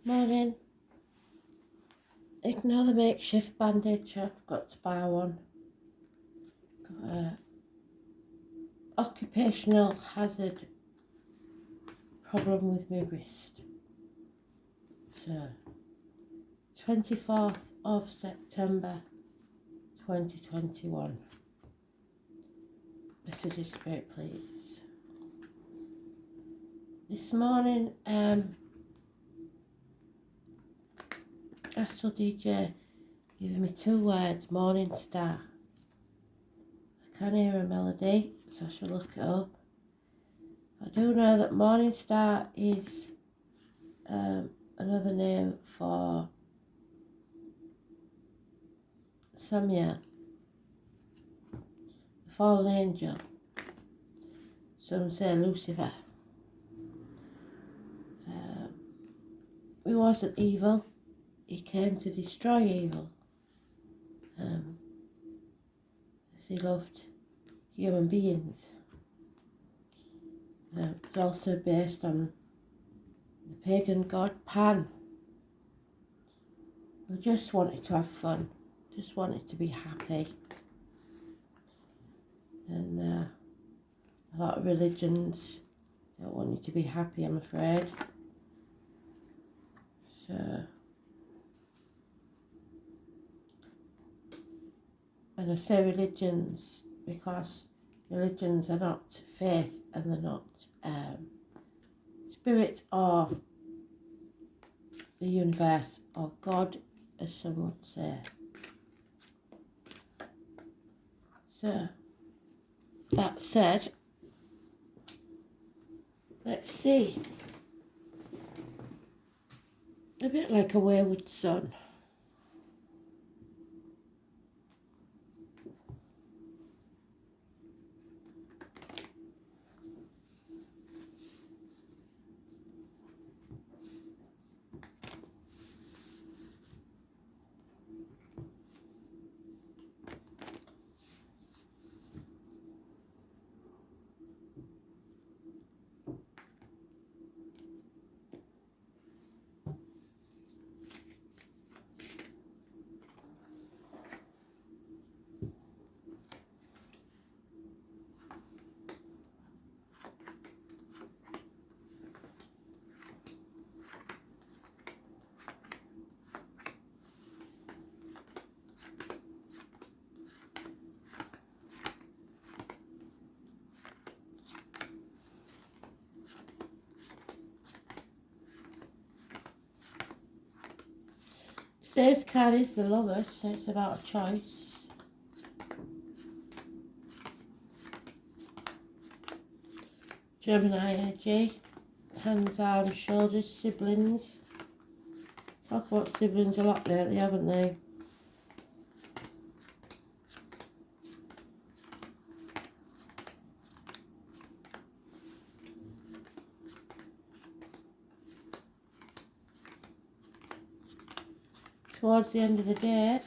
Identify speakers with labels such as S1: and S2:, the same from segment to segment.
S1: Morning. Ignore the makeshift bandage, I've got to buy one. Got a occupational hazard problem with my wrist. So, 24th of September 2021. Message of Spirit, please. This morning, Astral DJ giving me 2 words, morning star. I can hear a melody, so I shall look it up. I do know that morning star is another name for Samael, the fallen angel. Some say Lucifer. He wasn't evil. He came to destroy evil. As he loved human beings. It's also based on the pagan god Pan, who just wanted to have fun, just wanted to be happy. And a lot of religions don't want you to be happy, I'm afraid. So, and I say religions because religions are not faith and they're not spirit or the universe or God, as some would say. So, that said, let's see. A bit like a wayward son. Today's card is the Lovers, so it's about a choice. Gemini energy, hands, arms, shoulders, siblings. Talk about siblings a lot lately, haven't they? Towards the end of the day,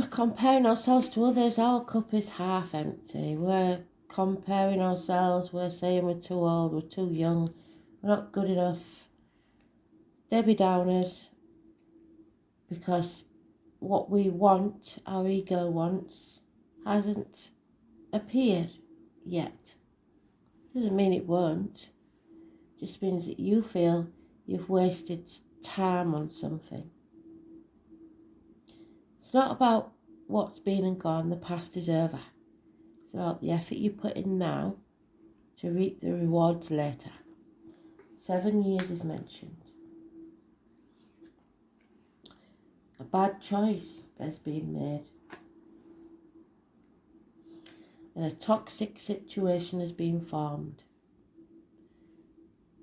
S1: comparing ourselves to others, our cup is half empty. We're comparing ourselves, we're saying we're too old, we're too young, we're not good enough. Debbie Downers, because what we want, our ego wants, hasn't appeared yet. Doesn't mean it won't. Just means that you feel you've wasted time on something. It's not about what's been and gone, the past is over. It's about the effort you put in now to reap the rewards later. 7 years is mentioned. A bad choice has been made. And a toxic situation has been formed.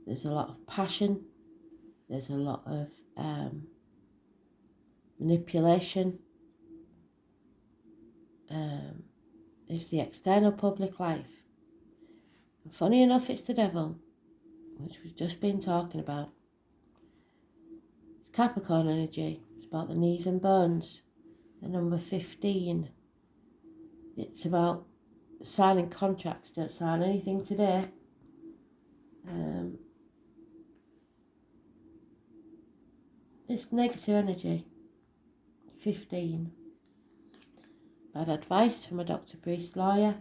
S1: There's a lot of passion. There's a lot of manipulation. It's the external public life. And funny enough, it's the devil, which we've just been talking about. It's Capricorn energy. It's about the knees and bones. The number 15. It's about signing contracts. Don't sign anything today. It's negative energy. 15. Bad advice from a doctor, priest, lawyer,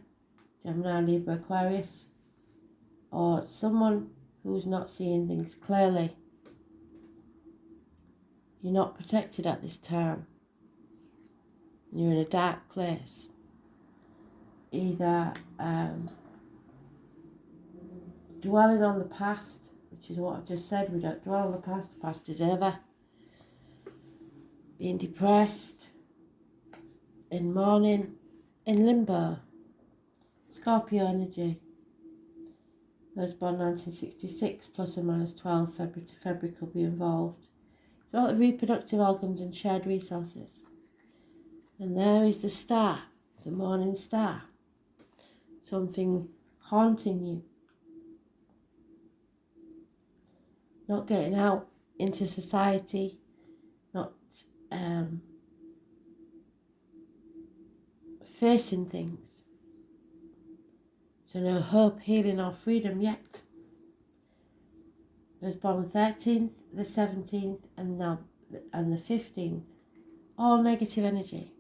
S1: Gemini, Libra, Aquarius, or someone who's not seeing things clearly. You're not protected at this time. You're in a dark place. Either dwelling on the past, which is what I've just said. We don't dwell on the past is over. Being depressed, in mourning, in limbo. Scorpio energy. Those born 1966 plus or minus 12 February to February could be involved. It's about the reproductive organs and shared resources. And there is the star, the morning star. Something haunting you. Not getting out into society, not facing things. So no hope, healing or freedom yet. I was born on the 13th, the 17th and the 15th. All negative energy.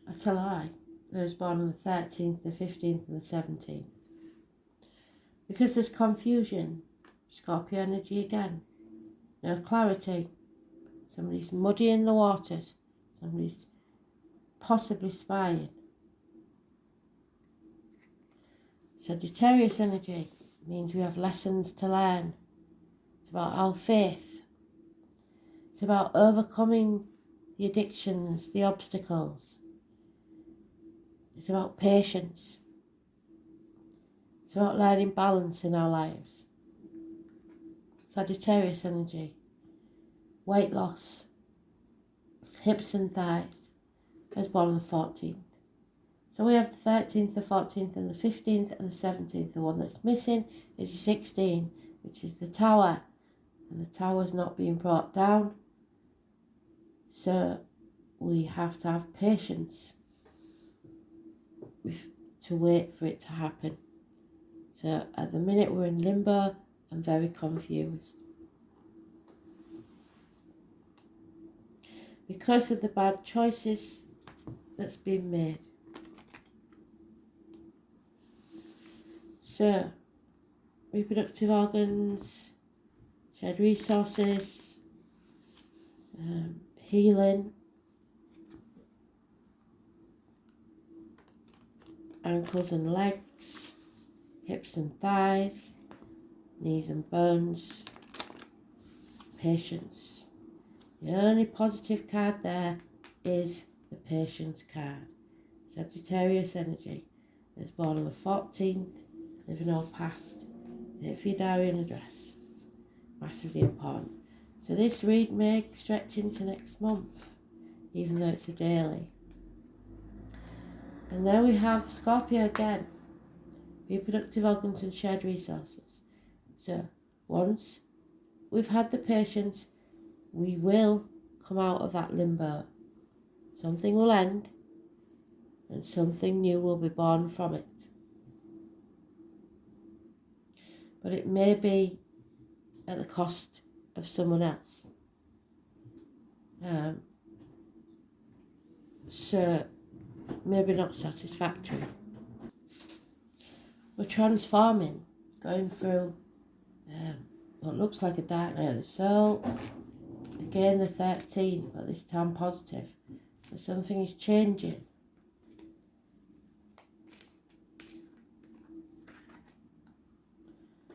S1: I tell a lie. I was born on the 13th, the 15th and the 17th. Because there's confusion. Scorpio energy again. No clarity. Somebody's muddying the waters. Somebody's possibly spying. Sagittarius energy means we have lessons to learn. It's about our faith. It's about overcoming the addictions, the obstacles. It's about patience. It's about learning balance in our lives. Sagittarius energy. Weight loss. Hips and thighs. I was born on the 14th. So we have the 13th, the 14th and the 15th and the 17th. The one that's missing is the 16, which is the tower. And the tower's not being brought down. So we have to have patience to wait for it to happen. So at the minute we're in limbo and very confused. Because of the bad choices that's been made. So, reproductive organs, shared resources, healing, ankles and legs, hips and thighs, knees and bones, patience. The only positive card there is the patience card. Sagittarius energy. I was born on the 14th, living all past. Date for your diary and address. Massively important. So this read may stretch into next month, even though it's a daily. And then we have Scorpio again. Reproductive organs and shared resources. So once we've had the patience, we will come out of that limbo. Something will end and something new will be born from it. But it may be at the cost of someone else. So maybe not satisfactory. We're transforming, going through what looks like a dark night of the soul. Again the 13th, but this time positive. So something is changing.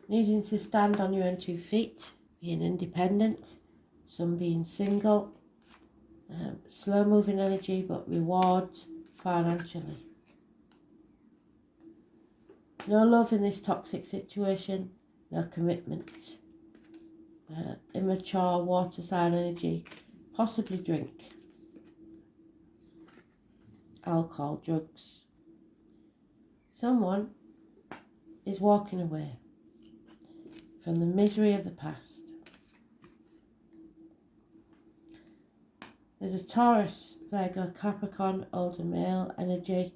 S1: Needing to stand on your own 2 feet, being independent, some being single, slow moving energy but rewards financially. No love in this toxic situation, no commitment. Immature water sign energy, possibly drink, alcohol, drugs. Someone is walking away from the misery of the past. There's a Taurus, Virgo, Capricorn, older male energy,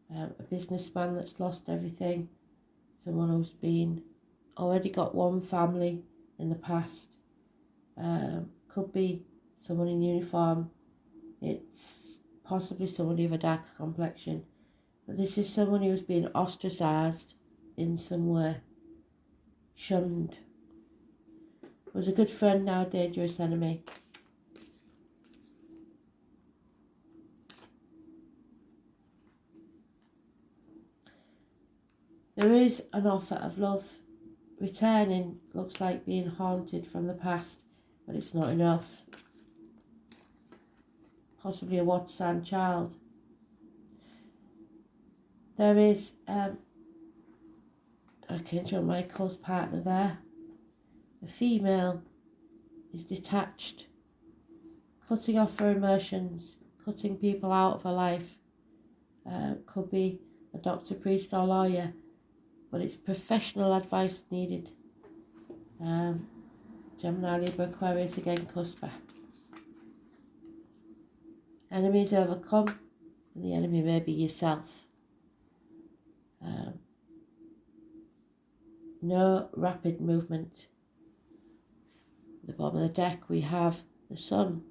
S1: a businessman that's lost everything, someone who's been already got one family in the past, could be someone in uniform, it's possibly somebody of a darker complexion, but this is someone who's been ostracised in some way, shunned, was a good friend, now a dangerous enemy. There is an offer of love returning, looks like being haunted from the past, but it's not enough. Possibly a water sign child. There is Archangel Michael's partner there. The female is detached, cutting off her emotions, cutting people out of her life. Could be a doctor, priest or lawyer, but it's professional advice needed. Gemini, Libra, Aquarius, again, Cusper. Enemies overcome, and the enemy may be yourself. No rapid movement. At the bottom of the deck we have the Sun,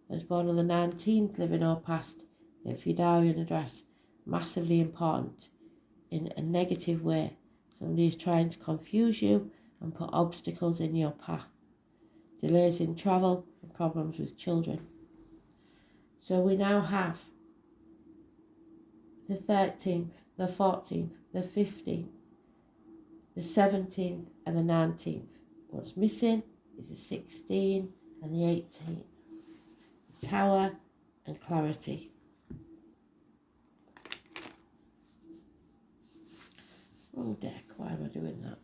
S1: who was born on the 19th, living or past, if your diary and address, massively important in a negative way. Somebody is trying to confuse you and put obstacles in your path. Delays in travel and problems with children. So we now have the 13th, the 14th, the 15th, the 17th and the 19th. What's missing is the 16th and the 18th. The Tower and clarity. Wrong deck, why am I doing that?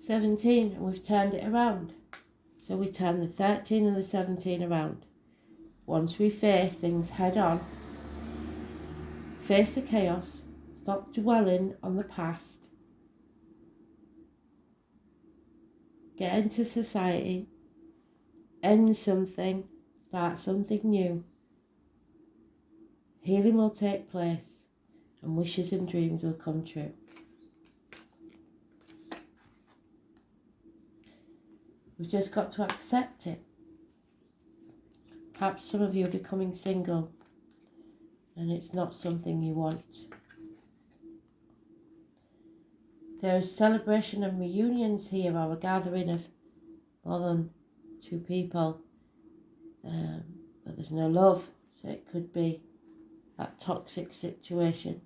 S1: And we've turned it around. So we turn the 13 and the 17 around. Once we face things head on, face the chaos, stop dwelling on the past, get into society, end something, start something new. Healing will take place and wishes and dreams will come true. We've just got to accept it. Perhaps some of you are becoming single and it's not something you want. There is celebration and reunions here, our gathering of more than 2 people. But there's no love, so it could be that toxic situation.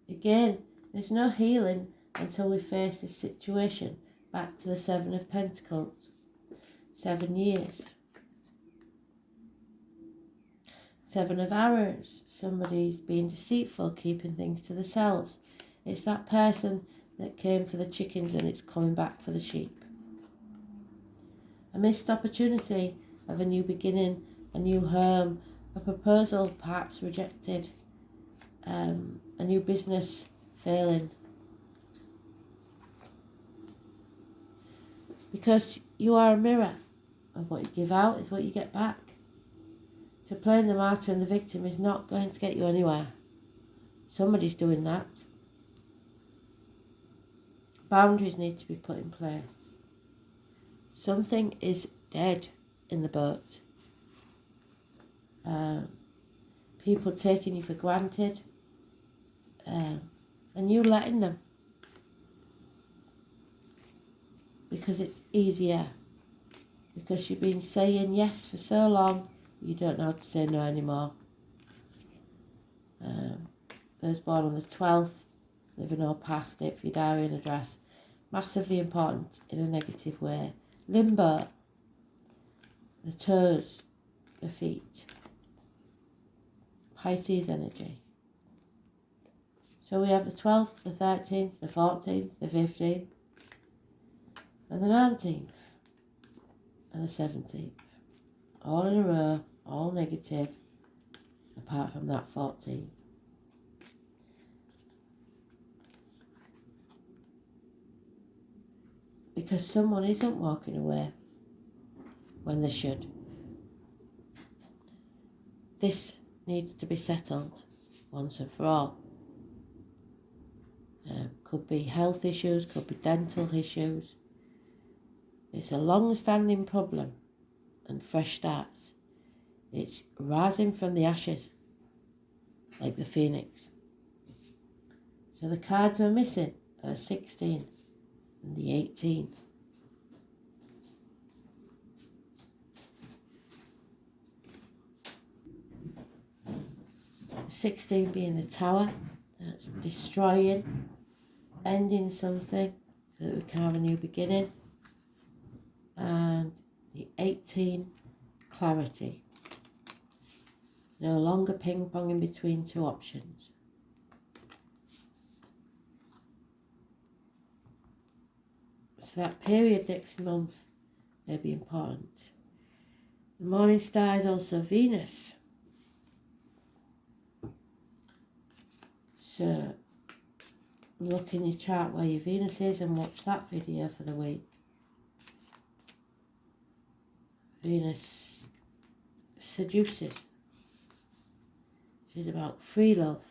S1: Again, there's no healing until we face this situation. Back to the 7 of Pentacles. 7 years. 7 of Arrows. Somebody's being deceitful, keeping things to themselves. It's that person that came for the chickens and it's coming back for the sheep. A missed opportunity of a new beginning, a new home, a proposal perhaps rejected, a new business failing. Because you are a mirror of what you give out is what you get back. So playing the martyr and the victim is not going to get you anywhere. Somebody's doing that. Boundaries need to be put in place. something is dead in the boat. People taking you for granted, and you letting them, because it's easier, because you've been saying yes for so long, you don't know how to say no anymore. Those born on the 12th, living or past it for your diary and address, massively important in a negative way. Limbo, the toes, the feet, Pisces energy. So we have the 12th, the 13th, the 14th, the 15th, and the 19th, and the 17th. All in a row, all negative, apart from that 14th. Because someone isn't walking away when they should. This needs to be settled once and for all. Could be health issues, could be dental issues. It's a long-standing problem, and fresh starts. It's rising from the ashes, like the phoenix. So the cards we're missing are 16 and the 18. The 16 being the Tower, that's destroying, ending something so that we can have a new beginning. And the 18, clarity. No longer ping-ponging between two options. So that period next month may be important. The morning star is also Venus. So look in your chart where your Venus is and watch that video for the week. Venus seduces. She's about free love.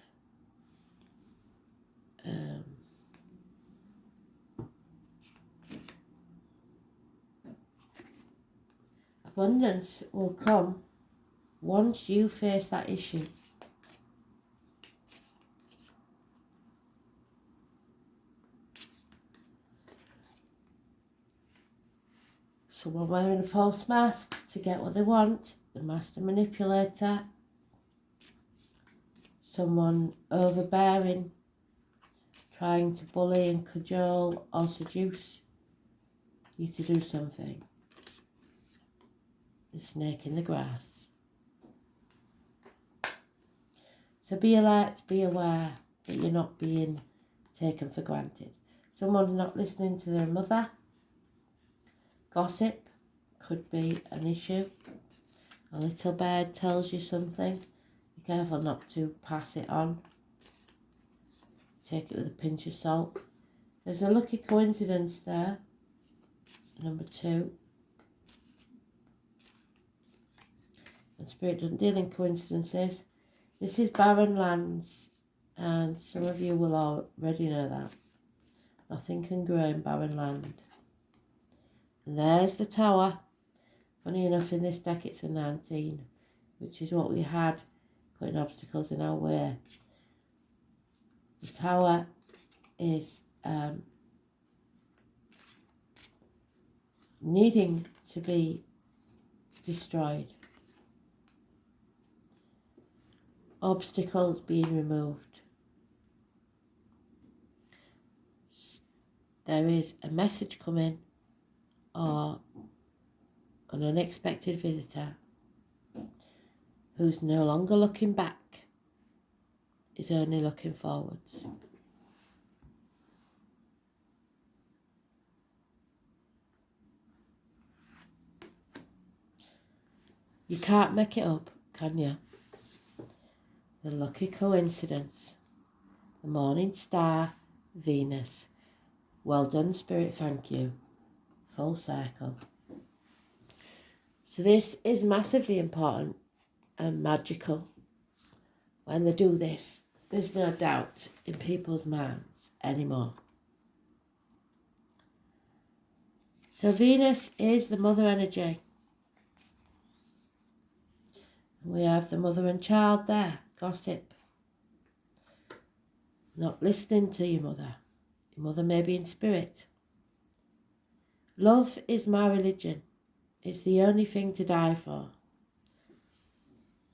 S1: Abundance will come once you face that issue. Someone wearing a false mask to get what they want, the master manipulator. Someone overbearing, trying to bully and cajole or seduce you to do something. The snake in the grass. So be alert, be aware that you're not being taken for granted. Someone's not listening to their mother. Gossip could be an issue. A little bird tells you something. Be careful not to pass it on. Take it with a pinch of salt. There's a lucky coincidence there. Number 2. And Spirit doesn't deal in coincidences. This is barren lands, and some of you will already know that. Nothing can grow in barren land. And there's the Tower. Funny enough, in this deck it's a 19, which is what we had, putting obstacles in our way. The Tower is needing to be destroyed. Obstacles being removed. There is a message coming or an unexpected visitor who's no longer looking back, is only looking forwards. You can't make it up, can you? The lucky coincidence. The morning star, Venus. Well done, Spirit, thank you. Full circle. So this is massively important and magical. When they do this, there's no doubt in people's minds anymore. So Venus is the mother energy. We have the mother and child there. Gossip. Not listening to your mother. Your mother may be in spirit. Love is my religion. It's the only thing to die for.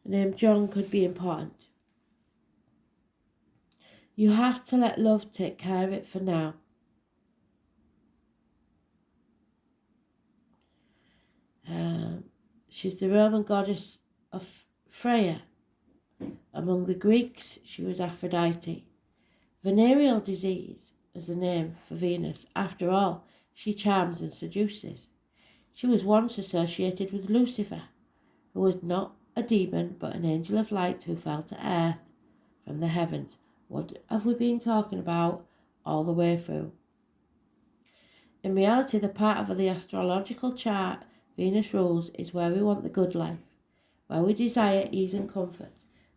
S1: The name John could be important. You have to let love take care of it for now. She's the Roman goddess of Freya. Among the Greeks, she was Aphrodite. Venereal disease is the name for Venus. After all, she charms and seduces. She was once associated with Lucifer, who was not a demon but an angel of light who fell to earth from the heavens. What have we been talking about all the way through? In reality, the part of the astrological chart Venus rules is where we want the good life, where we desire ease and comfort,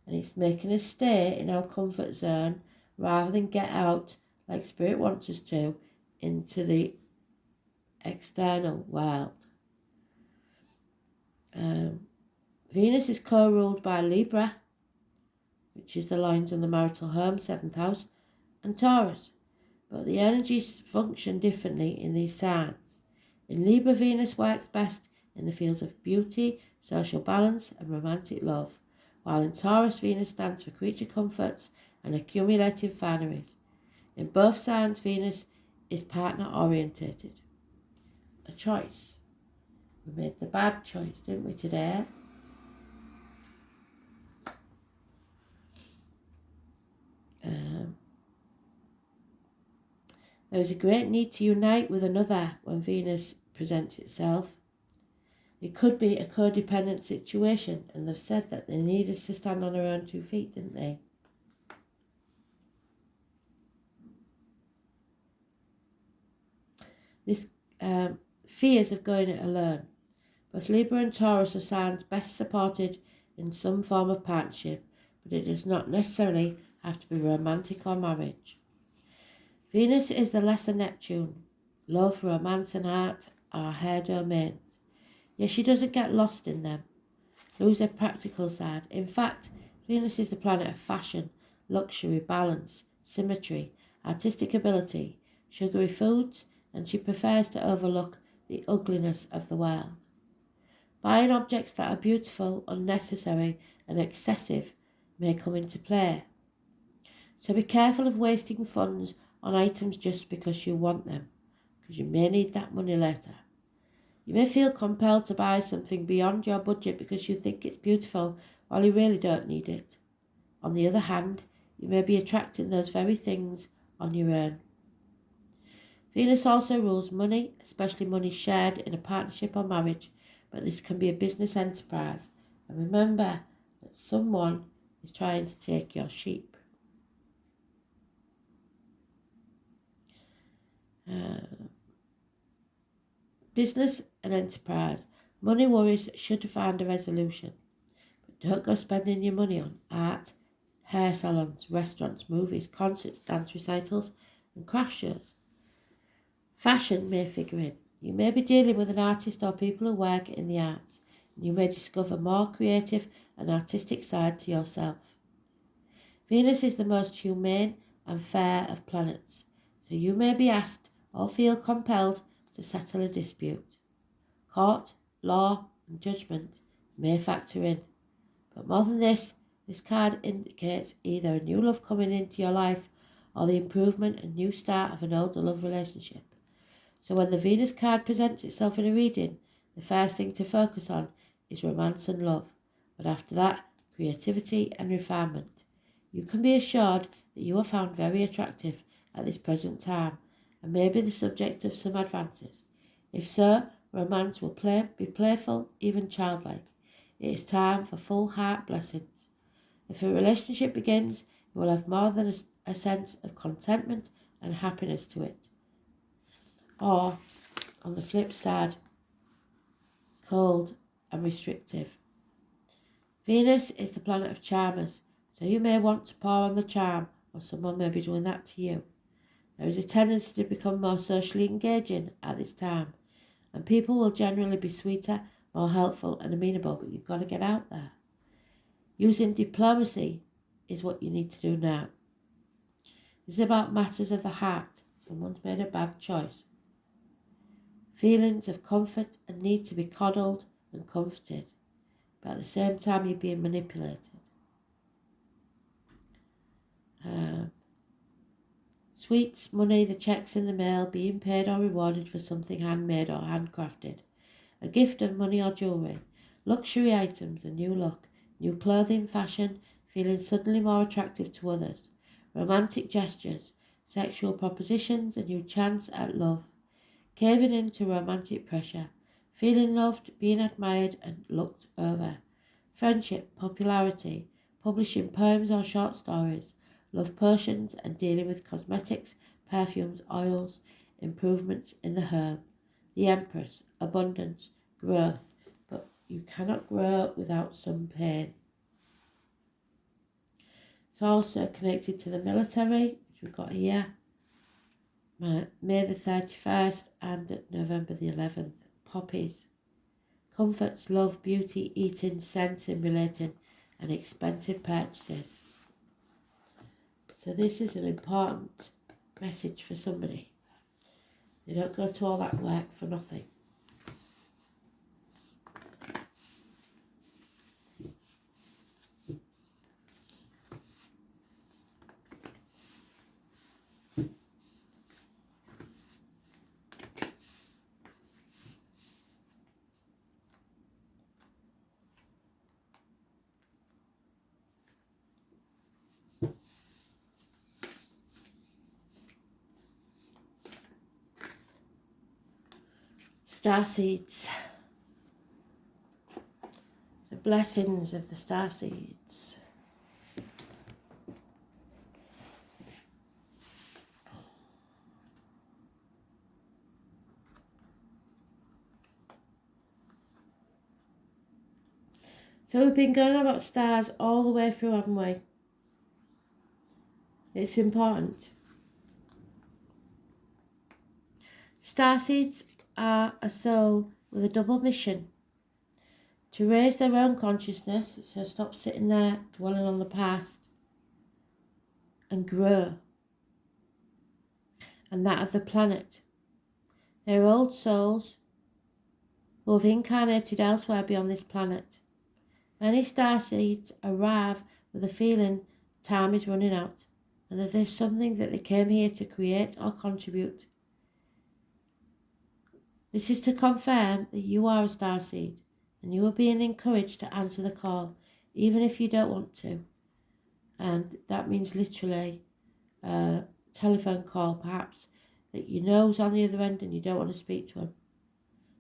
S1: and it's making us stay in our comfort zone rather than get out, like Spirit wants us to, into the external world. Venus is co-ruled by Libra, which is the lines on the marital home, 7th house, and Taurus, but the energies function differently in these signs. In Libra, Venus works best in the fields of beauty, social balance, and romantic love, while in Taurus, Venus stands for creature comforts and accumulative fineries. In both signs, Venus is partner-orientated. A choice. We made the bad choice, didn't we, today? There is a great need to unite with another when Venus presents itself. It could be a codependent situation, and they've said that they need us to stand on our own 2 feet, didn't they? This fears of going it alone. Both Libra and Taurus are signs best supported in some form of partnership, but it does not necessarily have to be romantic or marriage. Venus is the lesser Neptune. Love, romance and art are her domains. Yet she doesn't get lost in them, lose her practical side. In fact, Venus is the planet of fashion, luxury, balance, symmetry, artistic ability, sugary foods, and she prefers to overlook the ugliness of the world. Buying objects that are beautiful, unnecessary, and excessive may come into play. So be careful of wasting funds on items just because you want them, because you may need that money later. You may feel compelled to buy something beyond your budget because you think it's beautiful while you really don't need it. On the other hand, you may be attracting those very things on your own. Venus also rules money, especially money shared in a partnership or marriage, but this can be a business enterprise. And remember that someone is trying to take your sheep. Business and enterprise. Money worries should find a resolution. But don't go spending your money on art, hair salons, restaurants, movies, concerts, dance recitals, and craft shows. Fashion may figure in. You may be dealing with an artist or people who work in the arts, and you may discover more creative and artistic side to yourself. Venus is the most humane and fair of planets, so you may be asked or feel compelled to settle a dispute. Court, law, and judgment may factor in. But more than this card indicates either a new love coming into your life or the improvement and new start of an older love relationship. So when the Venus card presents itself in a reading, the first thing to focus on is romance and love, but after that, creativity and refinement. You can be assured that you are found very attractive at this present time and may be the subject of some advances. If so, romance will be playful, even childlike. It is time for full heart blessings. If a relationship begins, you will have more than a sense of contentment and happiness to it. Or, on the flip side, cold and restrictive. Venus is the planet of charmers, so you may want to pour on the charm, or someone may be doing that to you. There is a tendency to become more socially engaging at this time, And people will generally be sweeter, more helpful and amenable, but you've got to get out there. Using diplomacy is what you need to do now. It's about matters of the heart. Someone's made a bad choice. Feelings of comfort and need to be coddled and comforted, but at the same time you're being manipulated. Sweets, money, the checks in the mail, being paid or rewarded for something handmade or handcrafted, a gift of money or jewellery, luxury items, a new look, new clothing, fashion, feeling suddenly more attractive to others, romantic gestures, sexual propositions, a new chance at love, caving in to romantic pressure, feeling loved, being admired and looked over, friendship, popularity, publishing poems or short stories, love potions and dealing with cosmetics, perfumes, oils, improvements in the home, the Empress, abundance, growth, but you cannot grow without some pain. It's also connected to the military, which we've got here, May the 31st and November the 11th, poppies, comforts, love, beauty, eating, sensing, relating, and expensive purchases. So this is an important message for somebody. They don't go to all that work for nothing. Starseeds. The blessings of the starseeds. So we've been going on about stars all the way through, haven't we? It's important. Starseeds are a soul with a double mission: to raise their own consciousness, so stop sitting there dwelling on the past, and grow, and that of the planet. They're old souls who have incarnated elsewhere beyond this planet. Many starseeds arrive with a feeling time is running out, and that there's something that they came here to create or contribute. This is to confirm that you are a starseed, and you are being encouraged to answer the call, even if you don't want to. And that means literally a telephone call, perhaps, that you know is on the other end and you don't want to speak to them.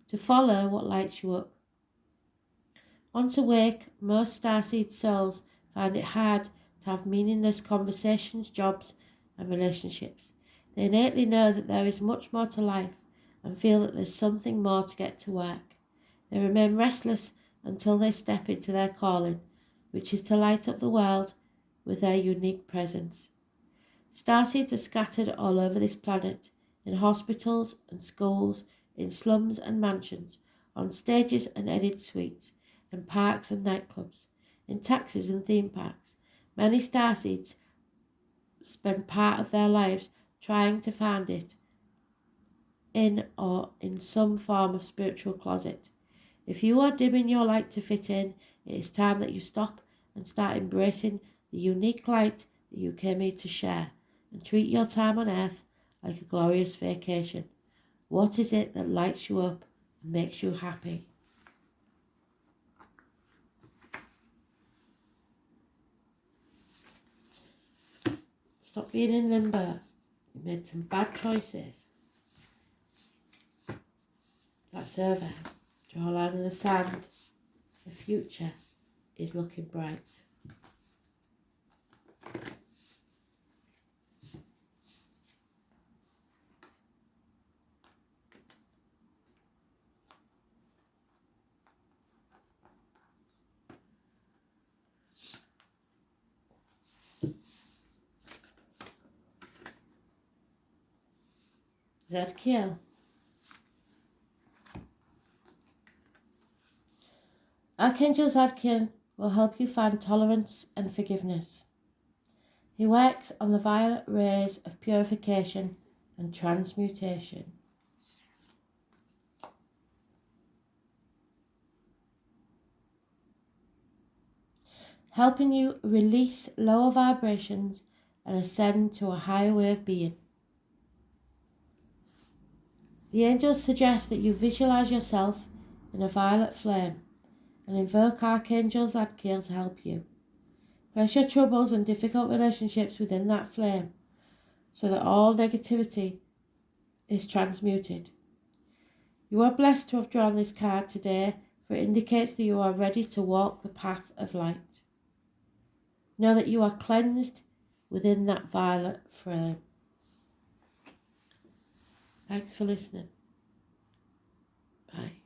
S1: To follow what lights you up. Once awake, most starseed souls find it hard to have meaningless conversations, jobs, and relationships. They innately know that there is much more to life and feel that there's something more to get to work. They remain restless until they step into their calling, which is to light up the world with their unique presence. Starseeds are scattered all over this planet, in hospitals and schools, in slums and mansions, on stages and edit suites, in parks and nightclubs, in taxis and theme parks. Many starseeds spend part of their lives trying to find it in or in some form of spiritual closet. If you are dimming your light to fit in, it is time that you stop and start embracing the unique light that you came here to share, and treat your time on earth like a glorious vacation. What is it that lights you up and makes you happy? Stop being in limbo. You made some bad choices. That's over. Draw a line in the sand. The future is looking bright. Zadkiel. Archangel Zadkiel will help you find tolerance and forgiveness. He works on the violet rays of purification and transmutation. Helping you release lower vibrations and ascend to a higher way of being. The angels suggest that you visualize yourself in a violet flame and invoke Archangel Zadkiel to help you. Place your troubles and difficult relationships within that flame so that all negativity is transmuted. You are blessed to have drawn this card today, for it indicates that you are ready to walk the path of light. Know that you are cleansed within that violet flame. Thanks for listening. Bye.